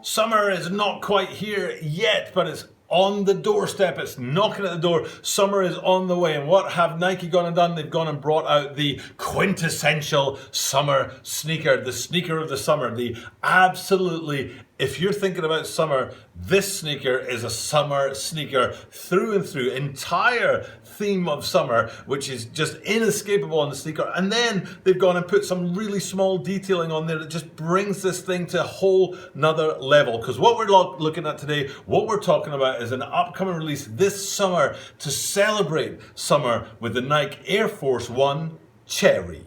Summer is not quite here yet, but it's on the doorstep. It's knocking at the door. Summer is on the way. And what have Nike gone and done? They've gone and brought out the quintessential summer sneaker, the sneaker of the summer, the absolutely, if you're thinking about summer, this sneaker is a summer sneaker through and through. Entire theme of summer, which is just inescapable on the sneaker. And then they've gone and put some really small detailing on there that just brings this thing to a whole nother level. Because what we're looking at today, what we're talking about is an upcoming release this summer to celebrate summer with the Nike Air Force 1 Cherry.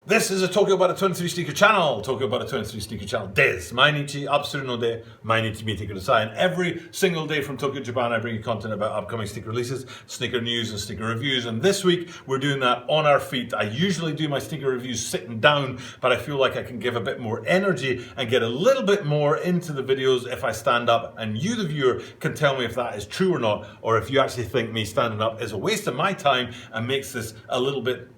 This is a Tokyo About a 23 Sneaker channel. Tokyo About a 23 Sneaker channel des. Mainichi absuru no de mainichi mite kudasai. And every single day from Tokyo, Japan, I bring you content about upcoming sneaker releases, sneaker news, and sneaker reviews. And this week, we're doing that on our feet. I usually do my sneaker reviews sitting down, but I feel like I can give a bit more energy and get a little bit more into the videos if I stand up. And you, the viewer, can tell me if that is true or not, or if you actually think me standing up is a waste of my time and makes this a little bit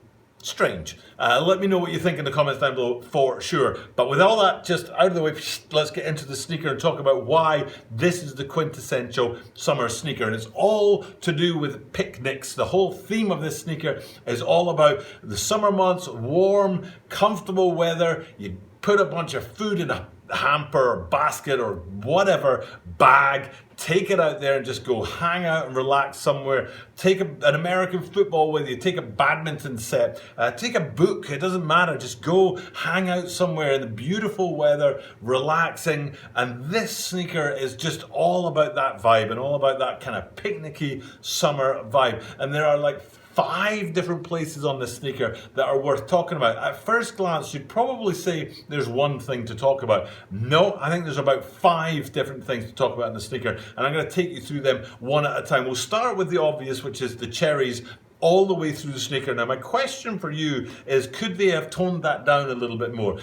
strange. Let me know what you think in the comments down below for sure. But with all that just out of the way, let's get into the sneaker and talk about why this is the quintessential summer sneaker. And it's all to do with picnics. The whole theme of this sneaker is all about the summer months, warm, comfortable weather. You put a bunch of food in a hamper or basket or whatever bag, take it out there and just go hang out and relax somewhere. Take an American football with you, take a badminton set, take a book, it doesn't matter, just go hang out somewhere in the beautiful weather, relaxing. And this sneaker is just all about that vibe and all about that kind of picnicky summer vibe. And there are like 5 different places on this sneaker that are worth talking about. At first glance, you'd probably say there's one thing to talk about. No, I think there's about 5 different things to talk about in the sneaker, and I'm going to take you through them one at a time. We'll start with the obvious, which is the cherries all the way through the sneaker. Now, my question for you is, could they have toned that down a little bit more?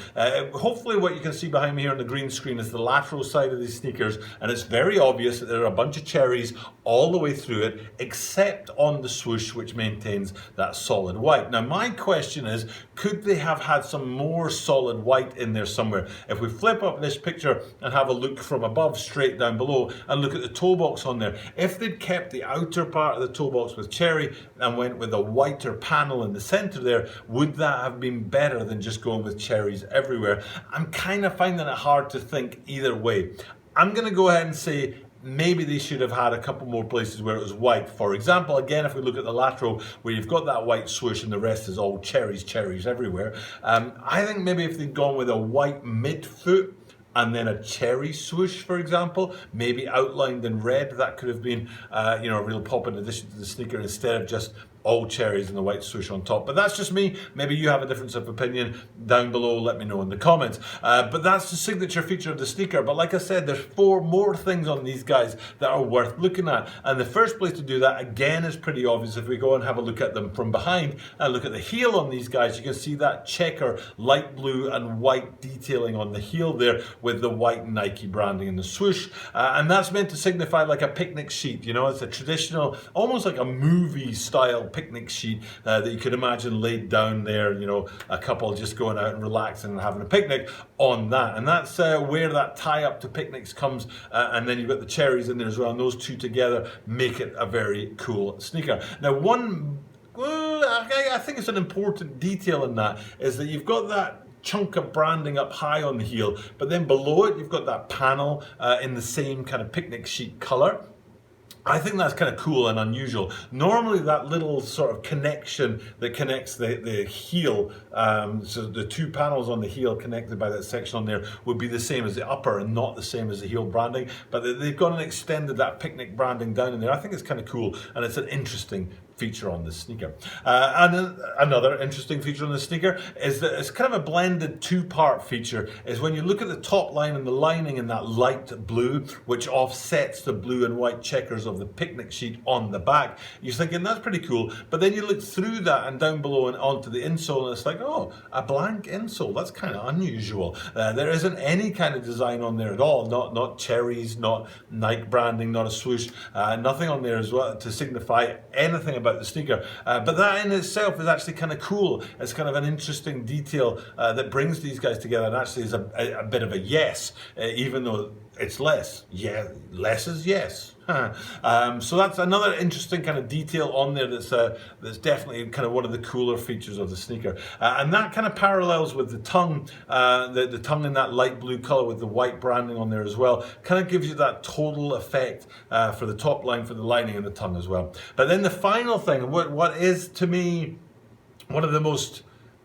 Hopefully what you can see behind me here on the green screen is the lateral side of these sneakers, and it's very obvious that there are a bunch of cherries all the way through it, except on the swoosh, which maintains that solid white. Now, my question is, could they have had some more solid white in there somewhere? If we flip up this picture and have a look from above straight down below and look at the toe box on there, if they'd kept the outer part of the toe box with cherry and went with a whiter panel in the center there, would that have been better than just going with cherries everywhere? I'm kind of finding it hard to think either way. I'm going to go ahead and say maybe they should have had a couple more places where it was white. For example, again, if we look at the lateral where you've got that white swoosh and the rest is all cherries everywhere, I think maybe if they'd gone with a white midfoot and then a cherry swoosh, for example, maybe outlined in red, that could have been a real pop-in addition to the sneaker instead of just all cherries and the white swoosh on top. But that's just me. Maybe you have a difference of opinion down below. Let me know in the comments. But that's the signature feature of the sneaker. But like I said, there's 4 more things on these guys that are worth looking at. And the first place to do that, again, is pretty obvious. If we go and have a look at them from behind and look at the heel on these guys, you can see that checker, light blue and white detailing on the heel there with the white Nike branding in the swoosh. And that's meant to signify like a picnic sheet. You know, it's a traditional, almost like a movie style picnic sheet that you could imagine laid down there, you know, a couple just going out and relaxing and having a picnic on that. And that's where that tie up to picnics comes. And then you've got the cherries in there as well. And those two together make it a very cool sneaker. Now, I think it's an important detail in that is that you've got that chunk of branding up high on the heel, but then below it, you've got that panel in the same kind of picnic sheet color. I think that's kind of cool and unusual. Normally that little sort of connection that connects the heel, so the 2 panels on the heel connected by that section on there would be the same as the upper and not the same as the heel branding, but they've gone and extended that picnic branding down in there. I think it's kind of cool and it's an interesting feature on this sneaker. And another interesting feature on the sneaker is that it's kind of a blended 2-part feature, is when you look at the top line and the lining in that light blue, which offsets the blue and white checkers of the picnic sheet on the back, you're thinking that's pretty cool, but then you look through that and down below and onto the insole and it's like, oh, a blank insole, that's kind of unusual. There isn't any kind of design on there at all, not cherries, not Nike branding, not a swoosh, nothing on there as well to signify anything about about the sneaker. But that in itself is actually kind of cool. It's kind of an interesting detail that brings these guys together, and actually is a bit of a yes, even though it's less. Yeah, less is yes. So that's another interesting kind of detail on there that's definitely kind of one of the cooler features of the sneaker. And that kind of parallels with the tongue, the tongue in that light blue color with the white branding on there as well. Kind of gives you that total effect for the top line, for the lining and the tongue as well. But then the final thing, what is to me one of the most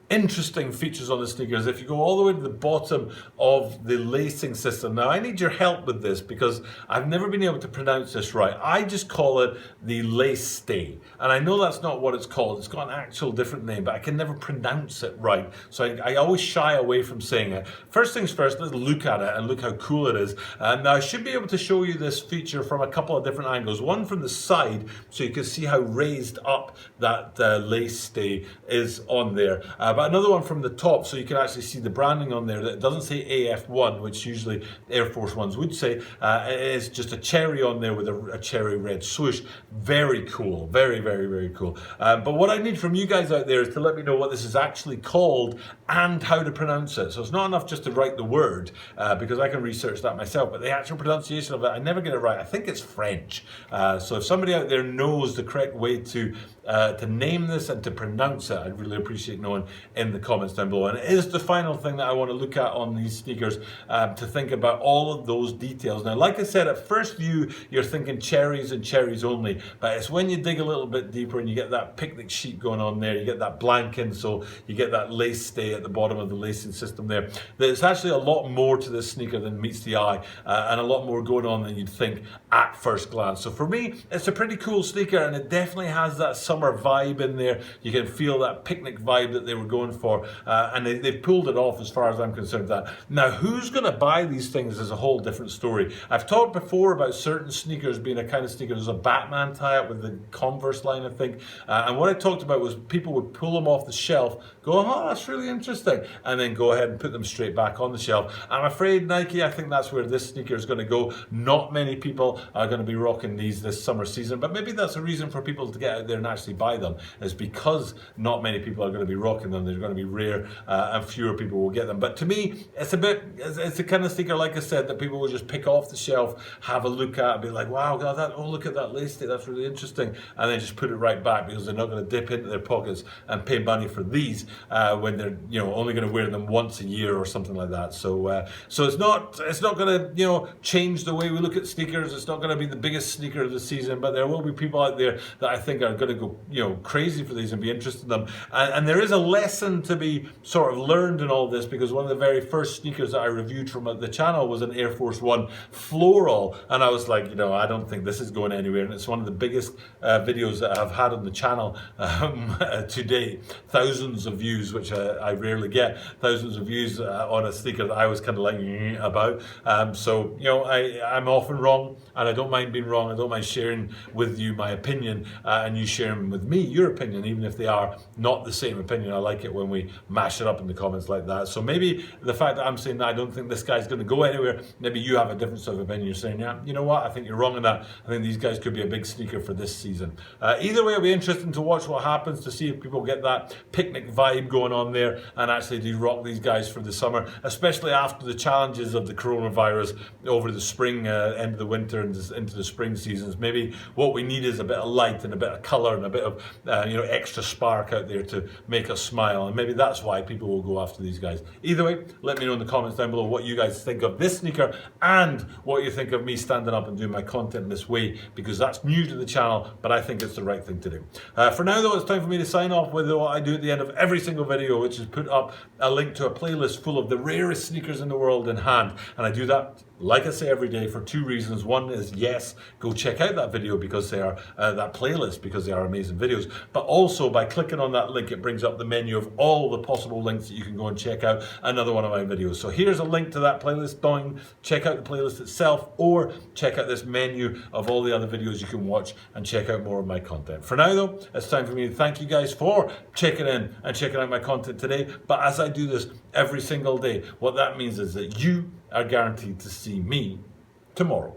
interesting features on the sneakers, if you go all the way to the bottom of the lacing system. Now I need your help with this because I've never been able to pronounce this right. I just call it the lace stay, and I know that's not what it's called. It's got an actual different name, but I can never pronounce it right, so I always shy away from saying it. First things first, let's look at it and look how cool it is. Now I should be able to show you this feature from a couple of different angles. One from the side, so you can see how raised up that lace stay is on there. But another one from the top, so you can actually see the branding on there. That doesn't say AF1, which usually Air Force Ones would say. It is just a cherry on there with a cherry red swoosh. Very cool. Very, very, very cool. But what I need from you guys out there is to let me know what this is actually called and how to pronounce it. So it's not enough just to write the word, because I can research that myself, but the actual pronunciation of it, I never get it right. I think it's French. So if somebody out there knows the correct way to name this and to pronounce it, I'd really appreciate knowing in the comments down below. And it is the final thing that I want to look at on these sneakers, to think about all of those details. Now, like I said, at first view, you're thinking cherries and cherries only, but it's when you dig a little bit deeper and you get that picnic sheet going on there, you get that blank insole, you get that lace stay at the bottom of the lacing system there. There's actually a lot more to this sneaker than meets the eye, and a lot more going on than you'd think at first glance. So for me, it's a pretty cool sneaker, and it definitely has that summer vibe in there. You can feel that picnic vibe that they were going for, and they've pulled it off as far as I'm concerned. That now, who's going to buy these things is a whole different story. I've talked before about certain sneakers being a kind of sneaker. There's a Batman tie-up with the Converse line, I think, and what I talked about was people would pull them off the shelf, go, oh, that's really interesting, and then go ahead and put them straight back on the shelf. I'm afraid Nike, I think that's where this sneaker is going to go. Not many people are going to be rocking these this summer season, but maybe that's a reason for people to get out there and actually buy them, is because not many people are going to be rocking them. They're going to be rare, and fewer people will get them. But to me, it's the kind of sneaker, like I said, that people will just pick off the shelf, have a look at, and be like, wow, God, look at that lace stay, that's really interesting, and then just put it right back, because they're not going to dip into their pockets and pay money for these when they're only going to wear them once a year or something like that. So it's not going to change the way we look at sneakers. It's not going to be the biggest sneaker of the season, but there will be people out there that I think are going to go crazy for these and be interested in them. And there is a lesson to be sort of learned in all this, because one of the very first sneakers that I reviewed from the channel was an Air Force One floral, and I was like, I don't think this is going anywhere. And it's one of the biggest videos that I've had on the channel to date. Thousands of views, which I rarely get. Thousands of views on a sneaker that I was kind of like about. So I'm often wrong, and I don't mind being wrong. I don't mind sharing with you my opinion, and you sharing with me your opinion, even if they are not the same opinion. I like it when we mash it up in the comments like that. So maybe the fact that I'm saying that I don't think this guy's going to go anywhere, maybe you have a different sort of opinion. You're saying, yeah, you know what, I think you're wrong in that. I think these guys could be a big sneaker for this season. Either way, it'll be interesting to watch what happens, to see if people get that picnic vibe going on there and actually do rock these guys for the summer, especially after the challenges of the coronavirus over the spring, end of the winter and into the spring seasons. Maybe what we need is a bit of light and a bit of colour and a bit of extra spark out there to make us smile, and maybe that's why people will go after these guys. Either way, let me know in the comments down below what you guys think of this sneaker and what you think of me standing up and doing my content this way, because that's new to the channel, but I think it's the right thing to do. For now though, it's time for me to sign off with what I do at the end of every single video, which is put up a link to a playlist full of the rarest sneakers in the world in hand, and I do that, like I say, every day for two reasons. One is, yes, go check out that video because they are that playlist, because they are amazing videos, but also by clicking on that link, it brings up the menu of all the possible links that you can go and check out another one of my videos. So here's a link to that playlist. Doing, check out the playlist itself, or check out this menu of all the other videos you can watch and check out more of my content. For now though, it's time for me to thank you guys for checking in and checking out my content today. But as I do this every single day, what that means is that you are guaranteed to see me tomorrow.